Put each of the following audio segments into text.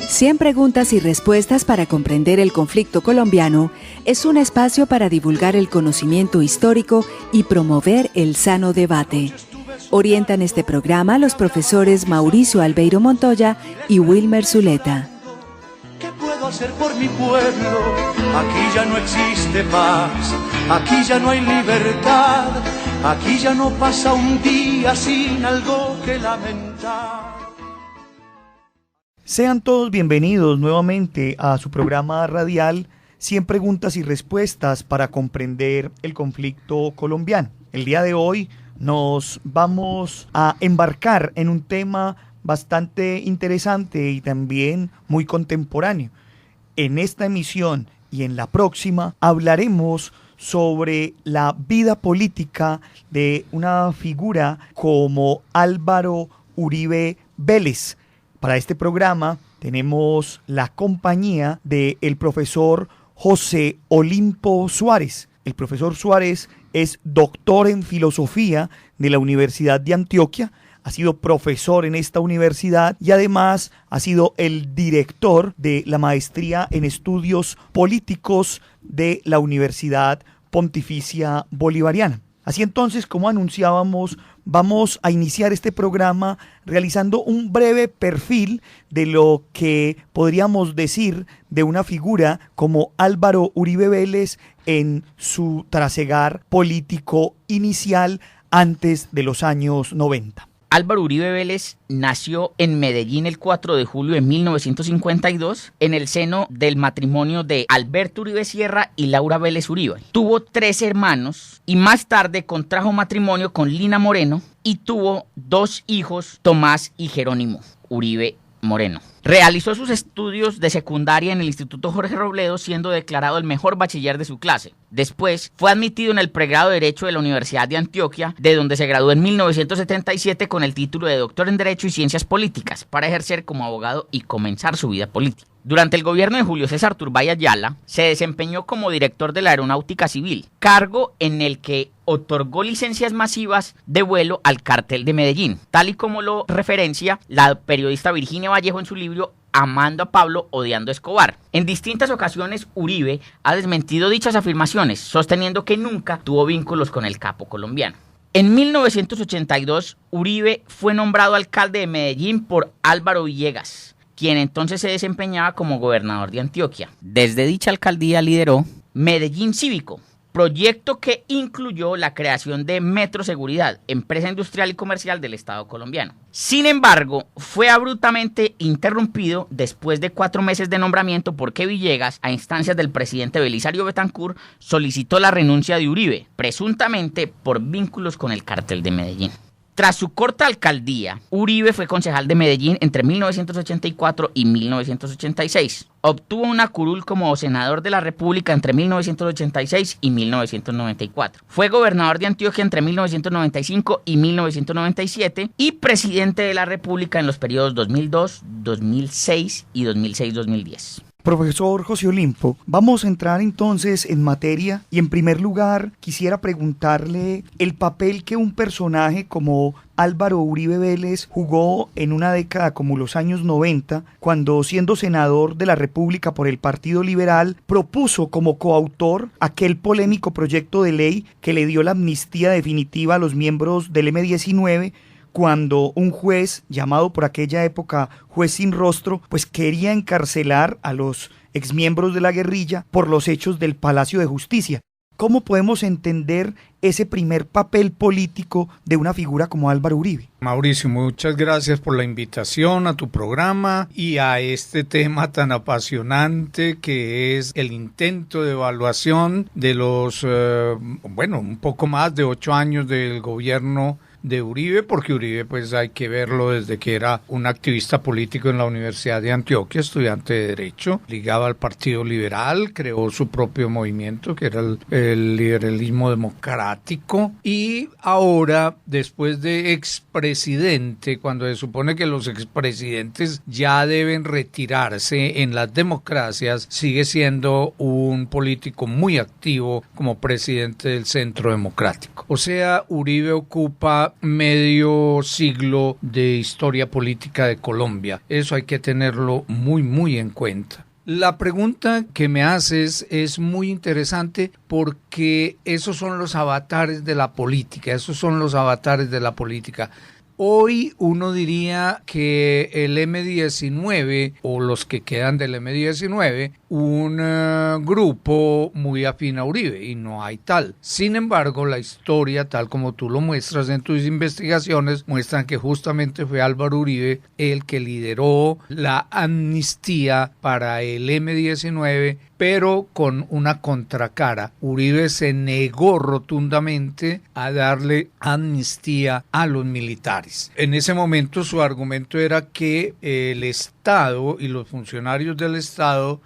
100 preguntas y respuestas para comprender el conflicto colombiano es un espacio para divulgar el conocimiento histórico y promover el sano debate. Orientan este programa los profesores Mauricio Albeiro Montoya y Wilmer Zuleta. ¿Qué puedo hacer por mi pueblo? Aquí ya no existe paz, aquí ya no hay libertad, aquí ya no pasa un día sin algo que lamentar. Sean todos bienvenidos nuevamente a su programa radial 100 preguntas y respuestas para comprender el conflicto colombiano. El día de hoy nos vamos a embarcar en un tema bastante interesante y también muy contemporáneo. En esta emisión y en la próxima hablaremos sobre la vida política de una figura como Álvaro Uribe Vélez. Para este programa tenemos la compañía del profesor José Olimpo Suárez. El profesor Suárez es doctor en filosofía de la Universidad de Antioquia, ha sido profesor en esta universidad y además ha sido el director de la maestría en estudios políticos de la Universidad Pontificia Bolivariana. Así entonces, como anunciábamos, vamos a iniciar este programa realizando un breve perfil de lo que podríamos decir de una figura como Álvaro Uribe Vélez en su trasegar político inicial antes de los años 90. Álvaro Uribe Vélez nació en Medellín el 4 de julio de 1952 en el seno del matrimonio de Alberto Uribe Sierra y Laura Vélez Uribe. Tuvo 3 hermanos y más tarde contrajo matrimonio con Lina Moreno y tuvo 2 hijos, Tomás y Jerónimo Uribe Moreno. Realizó sus estudios de secundaria en el Instituto Jorge Robledo, siendo declarado el mejor bachiller de su clase. Después fue admitido en el pregrado de Derecho de la Universidad de Antioquia, de donde se graduó en 1977 con el título de doctor en Derecho y Ciencias Políticas, para ejercer como abogado y comenzar su vida política. Durante el gobierno de Julio César Turbay Ayala, se desempeñó como director de la Aeronáutica Civil, cargo en el que otorgó licencias masivas de vuelo al Cartel de Medellín, tal y como lo referencia la periodista Virginia Vallejo en su libro Amando a Pablo, odiando a Escobar. En distintas ocasiones, Uribe ha desmentido dichas afirmaciones, sosteniendo que nunca tuvo vínculos con el capo colombiano. En 1982, Uribe fue nombrado alcalde de Medellín por Álvaro Villegas, quien entonces se desempeñaba como gobernador de Antioquia. Desde dicha alcaldía lideró Medellín Cívico, proyecto que incluyó la creación de Metro Seguridad, empresa industrial y comercial del Estado colombiano. Sin embargo, fue abruptamente interrumpido después de 4 meses de nombramiento porque Villegas, a instancias del presidente Belisario Betancur, solicitó la renuncia de Uribe, presuntamente por vínculos con el Cartel de Medellín. Tras su corta alcaldía, Uribe fue concejal de Medellín entre 1984 y 1986. Obtuvo una curul como senador de la República entre 1986 y 1994. Fue gobernador de Antioquia entre 1995 y 1997 y presidente de la República en los periodos 2002, 2006 y 2006-2010. Profesor José Olimpo, vamos a entrar entonces en materia y en primer lugar quisiera preguntarle el papel que un personaje como Álvaro Uribe Vélez jugó en una década como los años 90, cuando siendo senador de la República por el Partido Liberal, propuso como coautor aquel polémico proyecto de ley que le dio la amnistía definitiva a los miembros del M-19, cuando un juez, llamado por aquella época juez sin rostro, pues quería encarcelar a los exmiembros de la guerrilla por los hechos del Palacio de Justicia. ¿Cómo podemos entender ese primer papel político de una figura como Álvaro Uribe? Mauricio, muchas gracias por la invitación a tu programa y a este tema tan apasionante que es el intento de evaluación de los, un poco más de 8 años del gobierno de Uribe, porque Uribe pues hay que verlo desde que era un activista político en la Universidad de Antioquia, estudiante de Derecho, ligado al Partido Liberal, creó su propio movimiento que era el liberalismo democrático y ahora después de expresidente, cuando se supone que los expresidentes ya deben retirarse en las democracias, sigue siendo un político muy activo como presidente del Centro Democrático. O sea, Uribe ocupa a medio siglo de historia política de Colombia. Eso hay que tenerlo muy, muy en cuenta. La pregunta que me haces es muy interesante porque esos son los avatares de la política, Hoy uno diría que el M-19 o los que quedan del M-19, un grupo muy afín a Uribe, y no hay tal. Sin embargo, la historia, tal como tú lo muestras en tus investigaciones, muestran que justamente fue Álvaro Uribe el que lideró la amnistía para el M-19, pero con una contracara. Uribe se negó rotundamente a darle amnistía a los militares. En ese momento su argumento era que el Estado y los funcionarios del Estado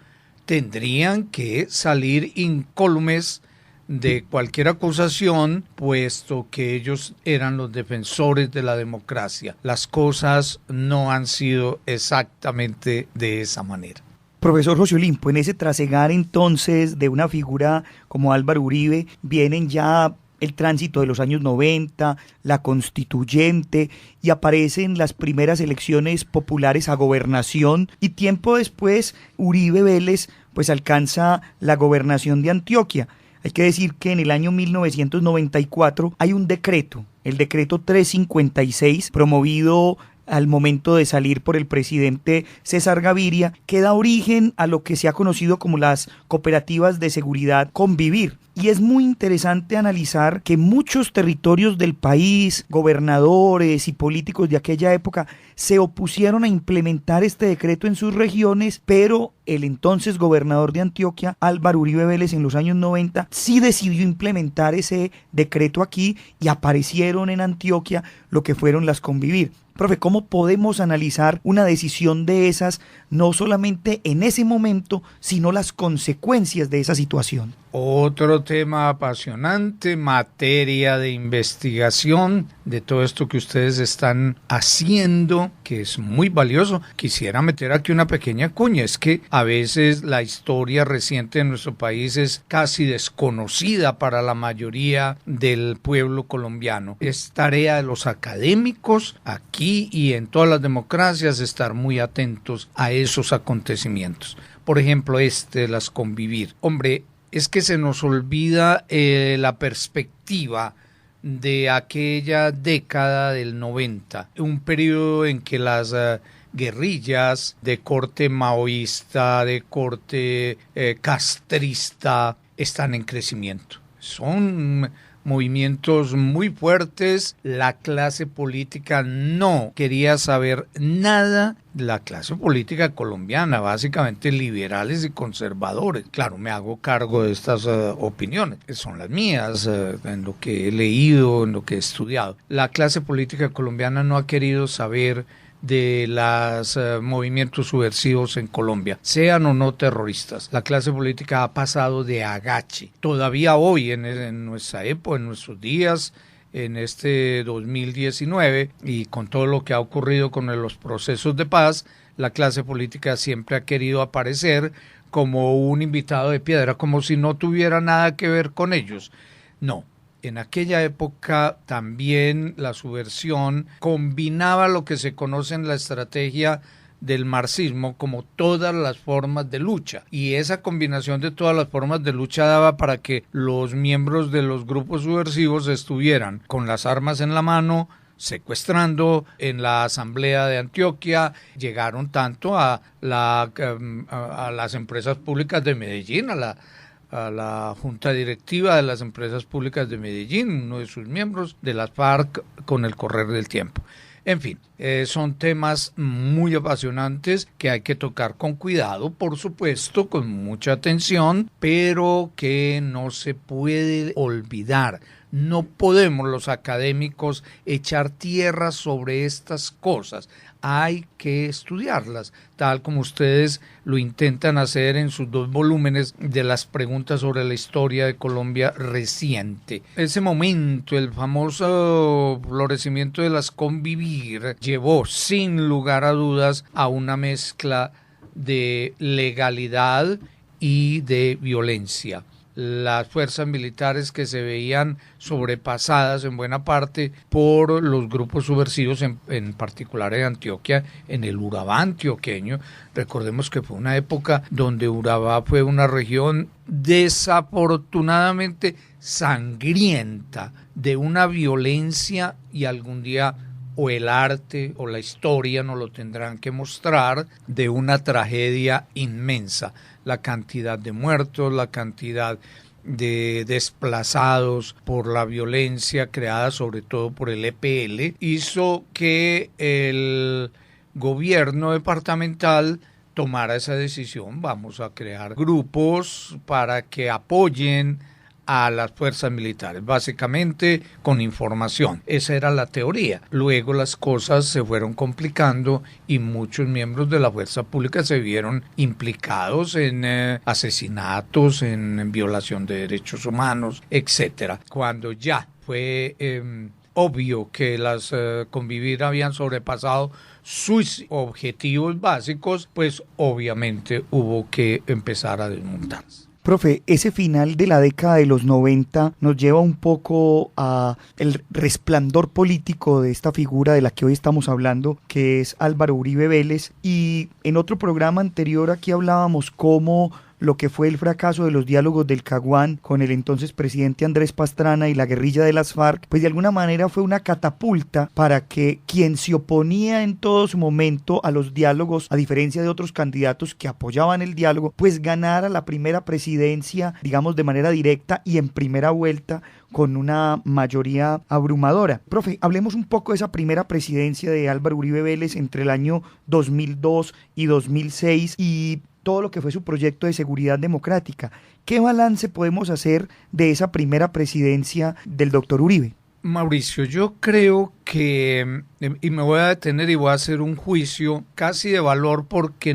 tendrían que salir incólumes de cualquier acusación, puesto que ellos eran los defensores de la democracia. Las cosas no han sido exactamente de esa manera. Profesor José Olimpo, en ese trasegar entonces de una figura como Álvaro Uribe, vienen ya el tránsito de los años 90, la constituyente, y aparecen las primeras elecciones populares a gobernación, y tiempo después Uribe Vélez pues alcanza la gobernación de Antioquia. Hay que decir que en el año 1994 hay un decreto, el decreto 356, promovido al momento de salir por el presidente César Gaviria, que da origen a lo que se ha conocido como las cooperativas de seguridad Convivir. Y es muy interesante analizar que muchos territorios del país, gobernadores y políticos de aquella época se opusieron a implementar este decreto en sus regiones, pero el entonces gobernador de Antioquia, Álvaro Uribe Vélez, en los años 90, sí decidió implementar ese decreto aquí y aparecieron en Antioquia lo que fueron las Convivir. Profe, ¿cómo podemos analizar una decisión de esas, no solamente en ese momento, sino las consecuencias de esa situación? Otro tema apasionante, materia de investigación de todo esto que ustedes están haciendo, que es muy valioso. Quisiera meter aquí una pequeña cuña, es que a veces la historia reciente de nuestro país es casi desconocida para la mayoría del pueblo colombiano. Es tarea de los académicos aquí y en todas las democracias estar muy atentos a esos acontecimientos. Por ejemplo, las Convivir. Hombre, es que se nos olvida la perspectiva de aquella década del 90, un periodo en que las guerrillas de corte maoísta, de corte castrista, están en crecimiento. Son movimientos muy fuertes, la clase política no quería saber nada, la clase política colombiana, básicamente liberales y conservadores. Claro, me hago cargo de estas opiniones, son las mías, en lo que he leído, en lo que he estudiado. La clase política colombiana no ha querido saber de los movimientos subversivos en Colombia, sean o no terroristas. La clase política ha pasado de agache. Todavía hoy, en nuestra época, en nuestros días, en este 2019, y con todo lo que ha ocurrido con los procesos de paz, la clase política siempre ha querido aparecer como un invitado de piedra, como si no tuviera nada que ver con ellos. No. En aquella época también la subversión combinaba lo que se conoce en la estrategia del marxismo como todas las formas de lucha, y esa combinación de todas las formas de lucha daba para que los miembros de los grupos subversivos estuvieran con las armas en la mano, secuestrando. En la asamblea de Antioquia llegaron tanto a las empresas públicas de Medellín, a la junta directiva de las empresas públicas de Medellín, uno de sus miembros de las FARC, con el correr del tiempo. En fin, son temas muy apasionantes que hay que tocar con cuidado, por supuesto, con mucha atención, pero que no se puede olvidar. No podemos los académicos echar tierra sobre estas cosas. Hay que estudiarlas, tal como ustedes lo intentan hacer en sus 2 volúmenes de las preguntas sobre la historia de Colombia reciente. Ese momento, el famoso florecimiento de las Convivir, llevó sin lugar a dudas a una mezcla de legalidad y de violencia. las fuerzas militares que se veían sobrepasadas en buena parte por los grupos subversivos, en particular en Antioquia, en el Urabá antioqueño. Recordemos que fue una época donde Urabá fue una región desafortunadamente sangrienta, de una violencia, y algún día o el arte o la historia nos lo tendrán que mostrar, de una tragedia inmensa. La cantidad de muertos, la cantidad de desplazados por la violencia creada sobre todo por el EPL, hizo que el gobierno departamental tomara esa decisión. Vamos a crear grupos para que apoyen a las fuerzas militares, básicamente con información. Esa era la teoría. Luego las cosas se fueron complicando y muchos miembros de la fuerza pública se vieron implicados en asesinatos, en violación de derechos humanos, etcétera. Cuando ya fue obvio que las Convivir habían sobrepasado sus objetivos básicos, pues obviamente hubo que empezar a desmontarse. Profe, ese final de la década de los 90 nos lleva un poco a el resplandor político de esta figura de la que hoy estamos hablando, que es Álvaro Uribe Vélez, y en otro programa anterior aquí hablábamos cómo lo que fue el fracaso de los diálogos del Caguán con el entonces presidente Andrés Pastrana y la guerrilla de las FARC, pues de alguna manera fue una catapulta para que quien se oponía en todo su momento a los diálogos, a diferencia de otros candidatos que apoyaban el diálogo, pues ganara la primera presidencia, digamos, de manera directa y en primera vuelta, con una mayoría abrumadora. Profe, hablemos un poco de esa primera presidencia de Álvaro Uribe Vélez entre el año 2002 y 2006 y todo lo que fue su proyecto de seguridad democrática. ¿Qué balance podemos hacer de esa primera presidencia del doctor Uribe? Mauricio, yo creo que, y me voy a detener y voy a hacer un juicio casi de valor porque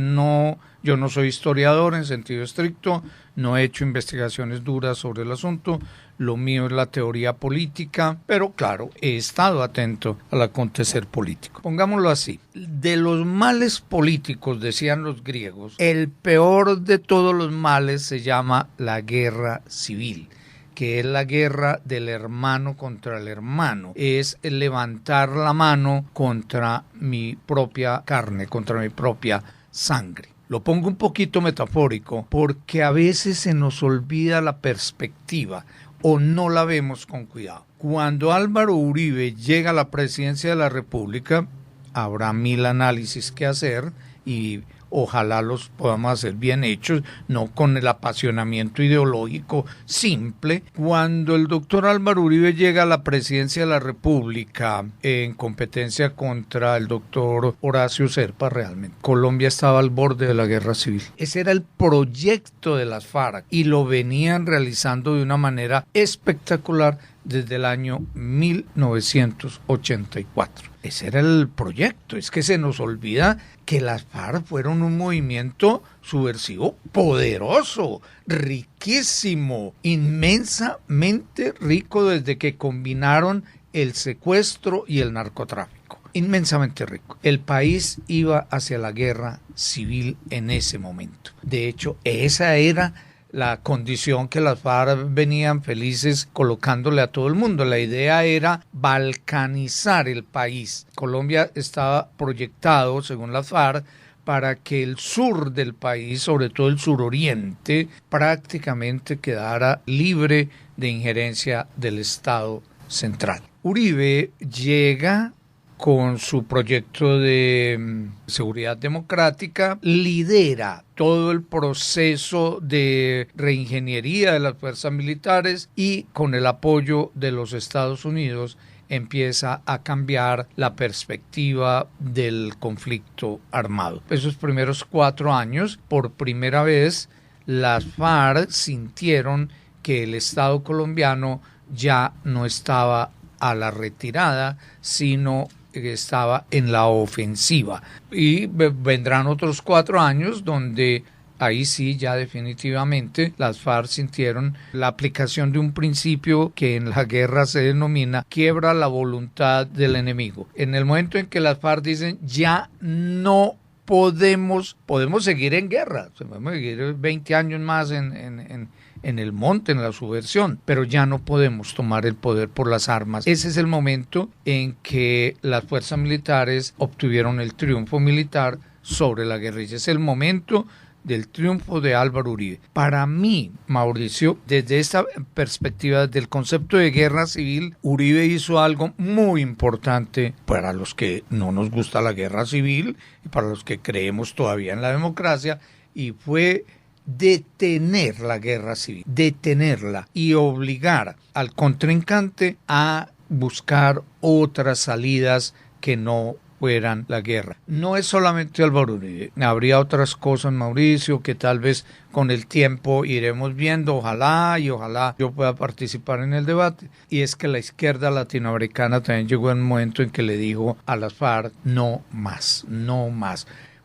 yo no soy historiador en sentido estricto, no he hecho investigaciones duras sobre el asunto, lo mío es la teoría política, pero claro, he estado atento al acontecer político. Pongámoslo así, de los males políticos, decían los griegos, el peor de todos los males se llama la guerra civil, que es la guerra del hermano contra el hermano, es el levantar la mano contra mi propia carne, contra mi propia sangre. Lo pongo un poquito metafórico porque a veces se nos olvida la perspectiva o no la vemos con cuidado. Cuando Álvaro Uribe llega a la presidencia de la República, habrá mil análisis que hacer y ojalá los podamos hacer bien hechos, no con el apasionamiento ideológico simple. Cuando el doctor Álvaro Uribe llega a la presidencia de la República en competencia contra el doctor Horacio Serpa, realmente Colombia estaba al borde de la guerra civil. Ese era el proyecto de las FARC y lo venían realizando de una manera espectacular desde el año 1984. Ese era el proyecto. Es que se nos olvida que las FARC fueron un movimiento subversivo poderoso, riquísimo, inmensamente rico desde que combinaron el secuestro y el narcotráfico. Inmensamente rico. El país iba hacia la guerra civil en ese momento. De hecho, esa era la condición que las FARC venían felices colocándole a todo el mundo. La idea era balcanizar el país. Colombia estaba proyectado, según las FARC, para que el sur del país, sobre todo el suroriente, prácticamente quedara libre de injerencia del Estado central. Uribe llega con su proyecto de seguridad democrática, lidera todo el proceso de reingeniería de las fuerzas militares y con el apoyo de los Estados Unidos empieza a cambiar la perspectiva del conflicto armado. Esos primeros 4 años, por primera vez, las FARC sintieron que el Estado colombiano ya no estaba a la retirada, sino que estaba en la ofensiva. Y vendrán otros 4 años donde ahí sí ya definitivamente las FARC sintieron la aplicación de un principio que en la guerra se denomina quiebra la voluntad del enemigo. En el momento en que las FARC dicen ya no podemos seguir en guerra, podemos seguir 20 años más en el monte, en la subversión, pero ya no podemos tomar el poder por las armas. Ese es el momento en que las fuerzas militares obtuvieron el triunfo militar sobre la guerrilla. Es el momento del triunfo de Álvaro Uribe. Para mí, Mauricio, desde esta perspectiva, desde el concepto de guerra civil, Uribe hizo algo muy importante para los que no nos gusta la guerra civil y para los que creemos todavía en la democracia, y fue detener la guerra civil, detenerla y obligar al contrincante a buscar otras salidas que no fueran la guerra. No es solamente Álvaro Uribe, habría otras cosas, Mauricio, que tal vez con el tiempo iremos viendo, ojalá yo pueda participar en el debate, y es que la izquierda latinoamericana también llegó en un momento en que le dijo a las FARC, no más.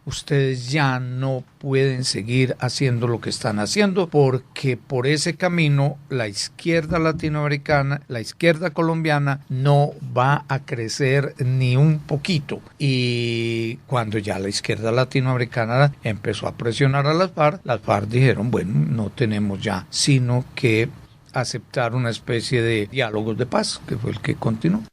Ustedes ya no pueden seguir haciendo lo que están haciendo, porque por ese camino la izquierda latinoamericana, la izquierda colombiana no va a crecer ni un poquito. Y cuando ya la izquierda latinoamericana empezó a presionar a las FARC dijeron, bueno, no tenemos ya sino que aceptar una especie de diálogos de paz, que fue el que continuó.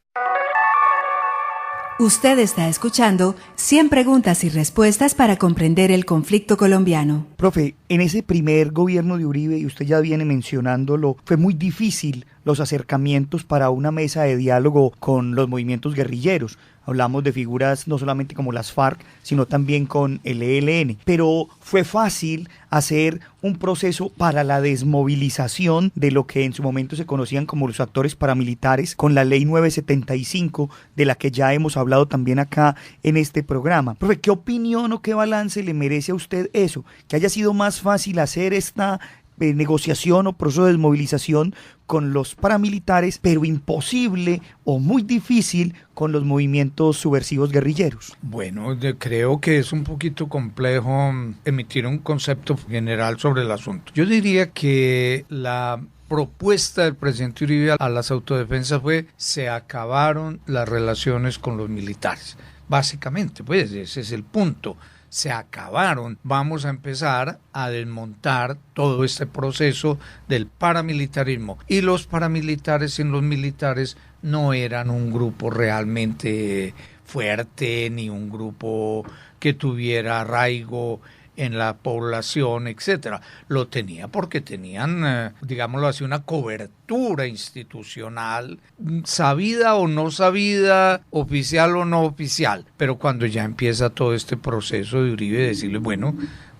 Usted está escuchando 100 preguntas y respuestas para comprender el conflicto colombiano. Profe, en ese primer gobierno de Uribe, y usted ya viene mencionándolo, fue muy difícil los acercamientos para una mesa de diálogo con los movimientos guerrilleros. Hablamos de figuras no solamente como las FARC, sino también con el ELN. Pero fue fácil hacer un proceso para la desmovilización de lo que en su momento se conocían como los actores paramilitares, con la ley 975, de la que ya hemos hablado también acá en este programa. Profe, ¿qué opinión o qué balance le merece a usted eso? Que haya sido más fácil hacer esta negociación o proceso de desmovilización con los paramilitares, pero imposible o muy difícil con los movimientos subversivos guerrilleros. Bueno, creo que es un poquito complejo emitir un concepto general sobre el asunto. Yo diría que la propuesta del presidente Uribe a las autodefensas fue: se acabaron las relaciones con los militares. Básicamente, pues ese es el punto. Se acabaron. Vamos a empezar a desmontar todo este proceso del paramilitarismo. Y los paramilitares y los militares no eran un grupo realmente fuerte, ni un grupo que tuviera arraigo en la población, etcétera. Lo tenía porque tenían, digámoslo así, una cobertura institucional, sabida o no sabida, oficial o no oficial. Pero cuando ya empieza todo este proceso de Uribe, decirle, bueno,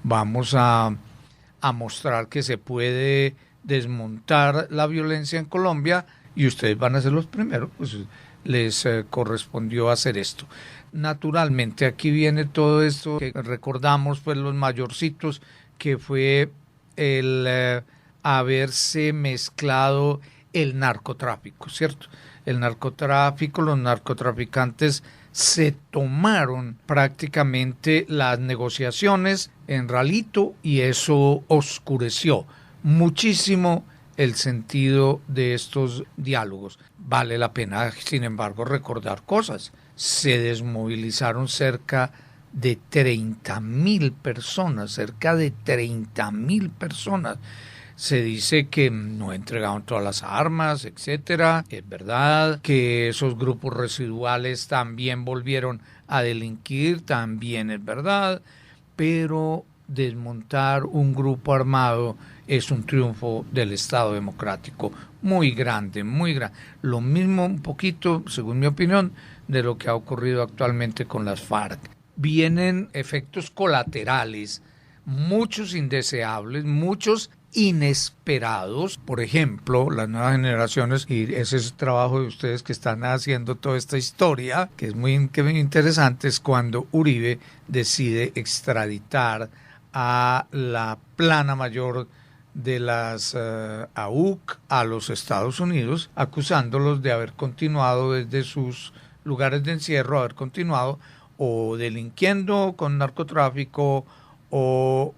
vamos a mostrar que se puede desmontar la violencia en Colombia y ustedes van a ser los primeros, pues les correspondió hacer esto. Naturalmente, aquí viene todo esto que recordamos, pues los mayorcitos, que fue el haberse mezclado el narcotráfico, ¿cierto? El narcotráfico, los narcotraficantes se tomaron prácticamente las negociaciones en ralito y eso oscureció muchísimo el sentido de estos diálogos. Vale la pena, sin embargo, recordar cosas. Se desmovilizaron cerca de 30,000 personas, Se dice que no entregaron todas las armas, etcétera. Es verdad que esos grupos residuales también volvieron a delinquir, también es verdad, pero desmontar un grupo armado es un triunfo del Estado democrático muy grande, muy grande. Lo mismo un poquito, según mi opinión, de lo que ha ocurrido actualmente con las FARC. Vienen efectos colaterales, muchos indeseables, muchos inesperados. Por ejemplo, las nuevas generaciones, y ese es el trabajo de ustedes que están haciendo toda esta historia, que es muy interesante, es cuando Uribe decide extraditar a la plana mayor de las AUC a los Estados Unidos, acusándolos de haber continuado desde sus lugares de encierro, haber continuado o delinquiendo con narcotráfico o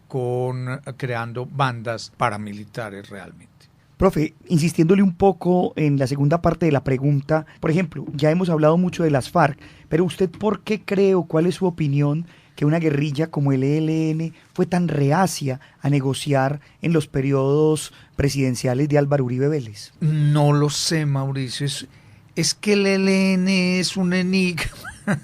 creando bandas paramilitares realmente. Profe, insistiéndole un poco en la segunda parte de la pregunta, por ejemplo, ya hemos hablado mucho de las FARC, pero usted, ¿por qué cree o cuál es su opinión que una guerrilla como el ELN fue tan reacia a negociar en los periodos presidenciales de Álvaro Uribe Vélez? No lo sé, Mauricio. Es que el ELN es un enigma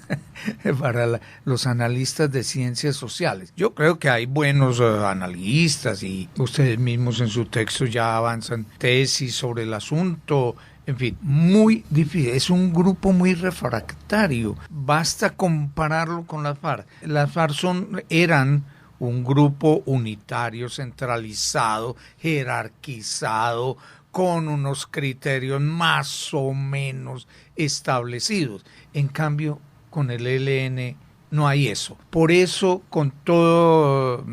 para los analistas de ciencias sociales. Yo creo que hay buenos analistas y ustedes mismos en su texto ya avanzan tesis sobre el asunto. En fin, muy difícil, es un grupo muy refractario. Basta compararlo con las FARC. Las FARC eran un grupo unitario, centralizado, jerarquizado, con unos criterios más o menos establecidos. En cambio, con el ELN no hay eso. Por eso, con todo,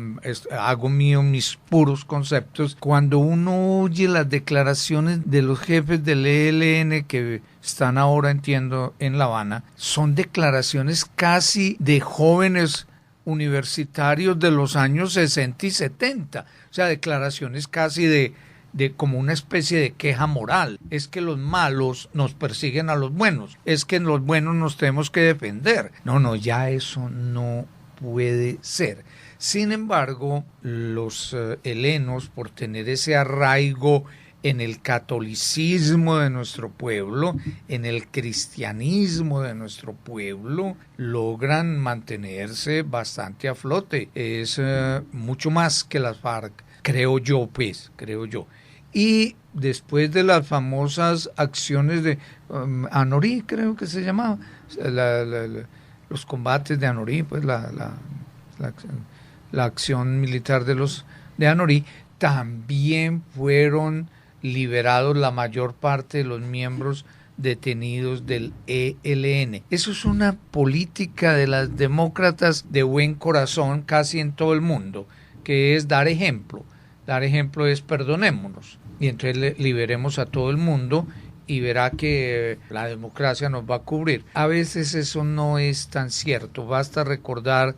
hago mío mis puros conceptos. Cuando uno oye las declaraciones de los jefes del ELN que están ahora, entiendo, en La Habana, son declaraciones casi de jóvenes universitarios de los años 60 y 70. O sea, declaraciones casi de como una especie de queja moral. Es que los malos nos persiguen a los buenos, es que los buenos nos tenemos que defender. No, ya eso no puede ser. Sin embargo, los helenos, por tener ese arraigo en el catolicismo de nuestro pueblo, en el cristianismo de nuestro pueblo, logran mantenerse bastante a flote. Es mucho más que las FARC, creo yo. Y después de las famosas acciones de Anorí, creo que se llamaba, los combates de Anorí, pues la acción militar de Anorí, también fueron liberados la mayor parte de los miembros detenidos del ELN. Eso es una política de las demócratas de buen corazón casi en todo el mundo, que es dar ejemplo. Dar ejemplo es perdonémonos y entonces liberemos a todo el mundo y verá que la democracia nos va a cubrir. A veces eso no es tan cierto. Basta recordar,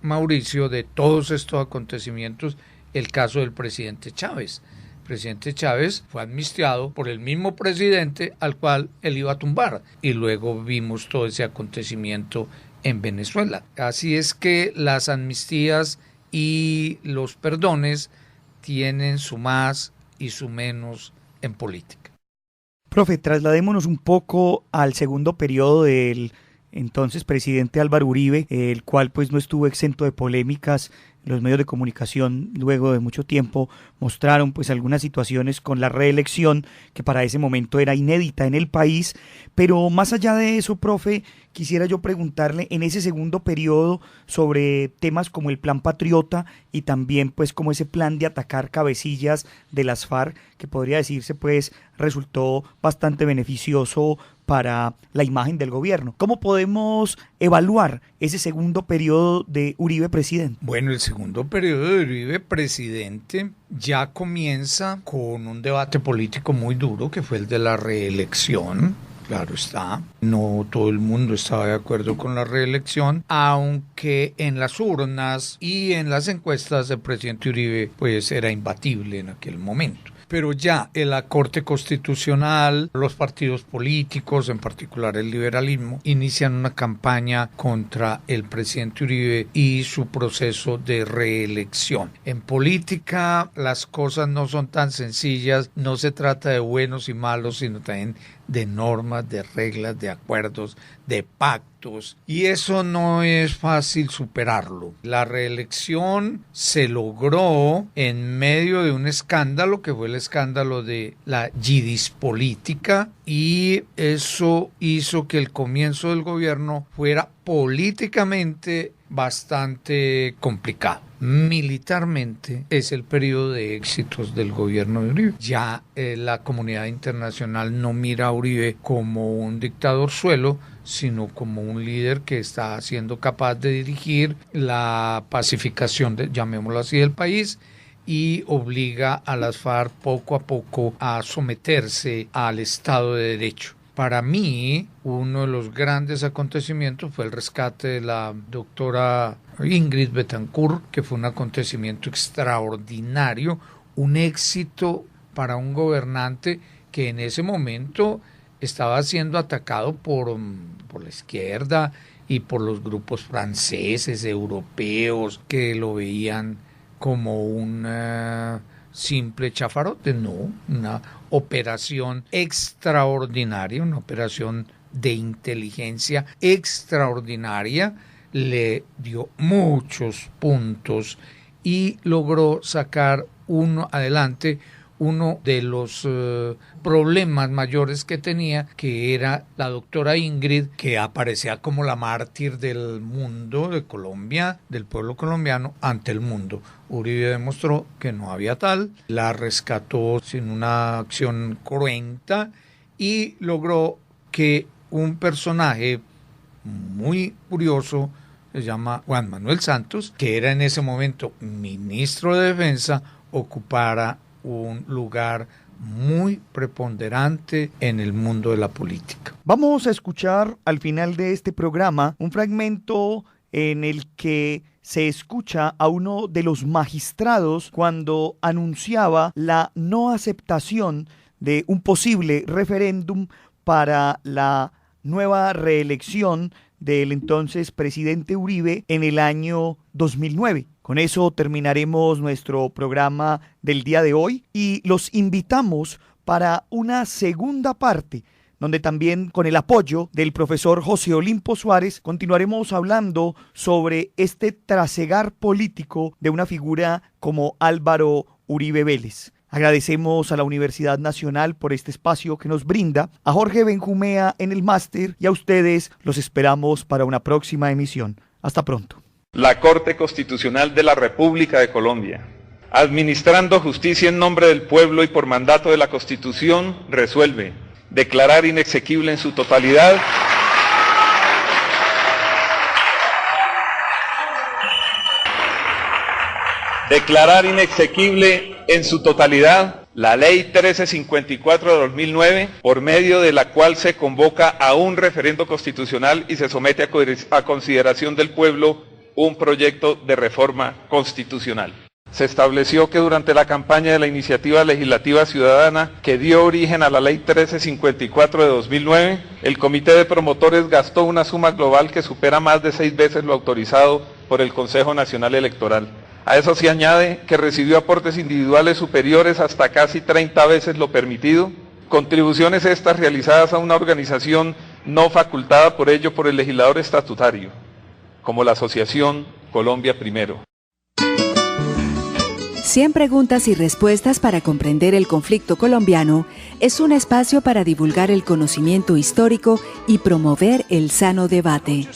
Mauricio, de todos estos acontecimientos, el caso del presidente Chávez. El presidente Chávez fue amnistiado por el mismo presidente al cual él iba a tumbar y luego vimos todo ese acontecimiento en Venezuela. Así es que las amnistías y los perdones tienen su más y su menos en política. Profe, trasladémonos un poco al segundo periodo del entonces presidente Álvaro Uribe, el cual pues no estuvo exento de polémicas. Los medios de comunicación luego de mucho tiempo mostraron pues algunas situaciones con la reelección que para ese momento era inédita en el país, pero más allá de eso, profe, quisiera yo preguntarle en ese segundo periodo sobre temas como el Plan Patriota y también pues como ese plan de atacar cabecillas de las FARC, que podría decirse pues resultó bastante beneficioso para la imagen del gobierno. ¿Cómo podemos evaluar ese segundo periodo de Uribe presidente? Bueno, el segundo periodo de Uribe presidente ya comienza con un debate político muy duro, que fue el de la reelección. Claro está, no todo el mundo estaba de acuerdo con la reelección, aunque en las urnas y en las encuestas el presidente Uribe pues era imbatible en aquel momento. Pero ya en la Corte Constitucional, los partidos políticos, en particular el liberalismo, inician una campaña contra el presidente Uribe y su proceso de reelección. En política las cosas no son tan sencillas, no se trata de buenos y malos, sino también de normas, de reglas, de acuerdos, de pactos, y eso no es fácil superarlo. La reelección se logró en medio de un escándalo que fue el escándalo de la Yidis política, y eso hizo que el comienzo del gobierno fuera políticamente bastante complicado. Militarmente es el periodo de éxitos del gobierno de Uribe. Ya la comunidad internacional no mira a Uribe como un dictador suelo, sino como un líder que está siendo capaz de dirigir la pacificación, llamémoslo así, del país, y obliga a las FARC poco a poco a someterse al Estado de Derecho. Para mí, uno de los grandes acontecimientos fue el rescate de la doctora Ingrid Betancourt, que fue un acontecimiento extraordinario, un éxito para un gobernante que en ese momento estaba siendo atacado por la izquierda y por los grupos franceses, europeos, que lo veían como un simple chafarote. No, una operación extraordinaria, una operación de inteligencia extraordinaria, le dio muchos puntos y logró sacar adelante uno de los problemas mayores que tenía, que era la doctora Ingrid, que aparecía como la mártir del mundo de Colombia, del pueblo colombiano ante el mundo. Uribe demostró que no había tal, la rescató sin una acción cruenta y logró que un personaje muy curioso, se llama Juan Manuel Santos, que era en ese momento ministro de Defensa, ocupara un lugar muy preponderante en el mundo de la política. Vamos a escuchar al final de este programa un fragmento en el que se escucha a uno de los magistrados cuando anunciaba la no aceptación de un posible referéndum para la nueva reelección del entonces presidente Uribe en el año 2009. Con eso terminaremos nuestro programa del día de hoy y los invitamos para una segunda parte, donde también con el apoyo del profesor José Olimpo Suárez continuaremos hablando sobre este trasegar político de una figura como Álvaro Uribe Vélez. Agradecemos a la Universidad Nacional por este espacio que nos brinda, a Jorge Benjumea en el máster y a ustedes los esperamos para una próxima emisión. Hasta pronto. La Corte Constitucional de la República de Colombia, administrando justicia en nombre del pueblo y por mandato de la Constitución, resuelve declarar inexequible en su totalidad la Ley 1354 de 2009, por medio de la cual se convoca a un referendo constitucional y se somete a consideración del pueblo un proyecto de reforma constitucional. Se estableció que durante la campaña de la iniciativa legislativa ciudadana que dio origen a la Ley 1354 de 2009, el Comité de Promotores gastó una suma global que supera más de 6 veces lo autorizado por el Consejo Nacional Electoral. A eso se añade que recibió aportes individuales superiores hasta casi 30 veces lo permitido, contribuciones estas realizadas a una organización no facultada por ello por el legislador estatutario, como la Asociación Colombia Primero. 100 preguntas y respuestas para comprender el conflicto colombiano es un espacio para divulgar el conocimiento histórico y promover el sano debate.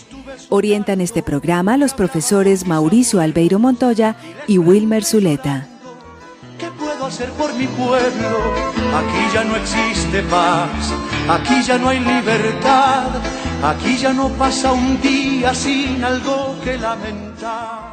Orientan este programa los profesores Mauricio Albeiro Montoya y Wilmer Zuleta. ¿Qué puedo hacer por mi pueblo? Aquí ya no existe paz, aquí ya no hay libertad, aquí ya no pasa un día sin algo que lamentar.